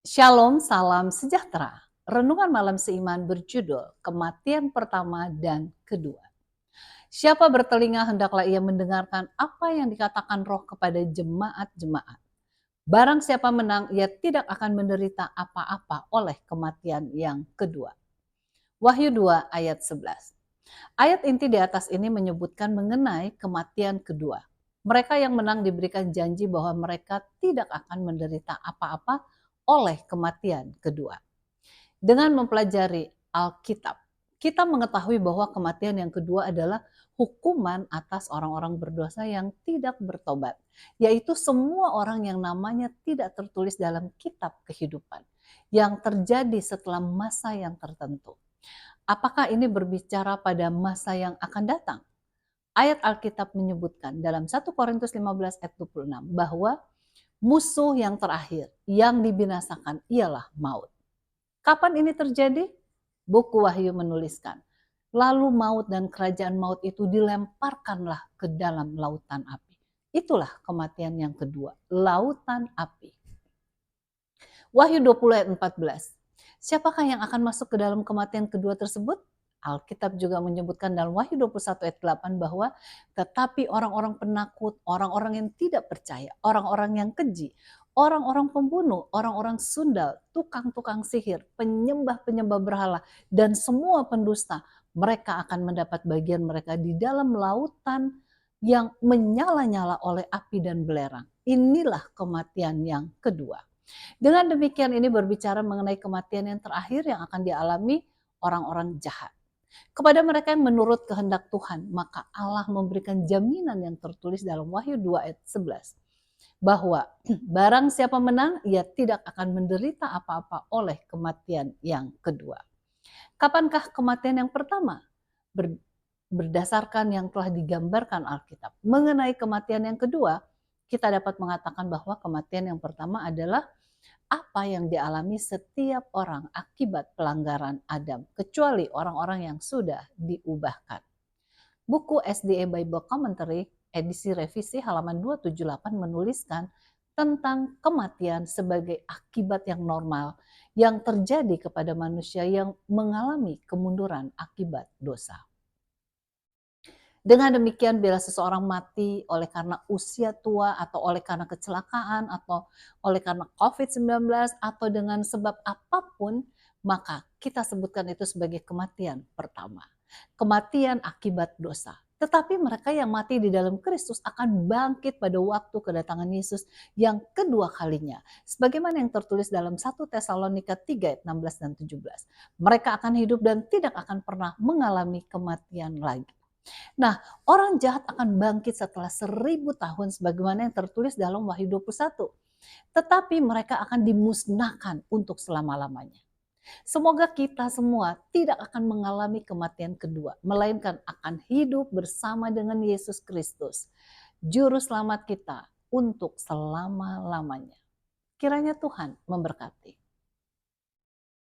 Shalom, salam sejahtera. Renungan malam seiman berjudul Kematian Pertama dan Kedua. Siapa bertelinga hendaklah ia mendengarkan apa yang dikatakan Roh kepada jemaat-jemaat. Barang siapa menang, ia tidak akan menderita apa-apa oleh kematian yang kedua. Wahyu 2 ayat 11. Ayat inti di atas ini menyebutkan mengenai kematian kedua. Mereka yang menang diberikan janji bahwa mereka tidak akan menderita apa-apa oleh kematian kedua. Dengan mempelajari Alkitab, kita mengetahui bahwa kematian yang kedua adalah hukuman atas orang-orang berdosa yang tidak bertobat, yaitu semua orang yang namanya tidak tertulis dalam kitab kehidupan, yang terjadi setelah masa yang tertentu. Apakah ini berbicara pada masa yang akan datang? Ayat Alkitab menyebutkan dalam 1 Korintus 15 ayat 26 bahwa musuh yang terakhir yang dibinasakan ialah maut. Kapan ini terjadi? Buku Wahyu menuliskan, lalu maut dan kerajaan maut itu dilemparkanlah ke dalam lautan api. Itulah kematian yang kedua, lautan api. Wahyu 20 ayat 14. Siapakah yang akan masuk ke dalam kematian kedua tersebut? Alkitab juga menyebutkan dalam Wahyu 21 ayat 8 bahwa tetapi orang-orang penakut, orang-orang yang tidak percaya, orang-orang yang keji, orang-orang pembunuh, orang-orang sundal, tukang-tukang sihir, penyembah-penyembah berhala, dan semua pendusta, mereka akan mendapat bagian mereka di dalam lautan yang menyala-nyala oleh api dan belerang. Inilah kematian yang kedua. Dengan demikian ini berbicara mengenai kematian yang terakhir yang akan dialami orang-orang jahat. Kepada mereka yang menurut kehendak Tuhan, maka Allah memberikan jaminan yang tertulis dalam Wahyu 2 ayat 11. Bahwa barang siapa menang, ia tidak akan menderita apa-apa oleh kematian yang kedua. Kapankah kematian yang pertama? Berdasarkan yang telah digambarkan Alkitab. Mengenai kematian yang kedua, kita dapat mengatakan bahwa kematian yang pertama adalah apa yang dialami setiap orang akibat pelanggaran Adam, kecuali orang-orang yang sudah diubahkan. Buku SDA Bible Commentary, edisi revisi halaman 278 menuliskan tentang kematian sebagai akibat yang normal yang terjadi kepada manusia yang mengalami kemunduran akibat dosa. Dengan demikian bila seseorang mati oleh karena usia tua atau oleh karena kecelakaan atau oleh karena COVID-19 atau dengan sebab apapun, maka kita sebutkan itu sebagai kematian pertama. Kematian akibat dosa. Tetapi mereka yang mati di dalam Kristus akan bangkit pada waktu kedatangan Yesus yang kedua kalinya. Sebagaimana yang tertulis dalam 1 Tesalonika 3 ayat 16 dan 17. Mereka akan hidup dan tidak akan pernah mengalami kematian lagi. Nah, orang jahat akan bangkit setelah 1000 tahun sebagaimana yang tertulis dalam Wahyu 21. Tetapi mereka akan dimusnahkan untuk selama-lamanya. Semoga kita semua tidak akan mengalami kematian kedua, melainkan akan hidup bersama dengan Yesus Kristus, Juru Selamat kita untuk selama-lamanya. Kiranya Tuhan memberkati.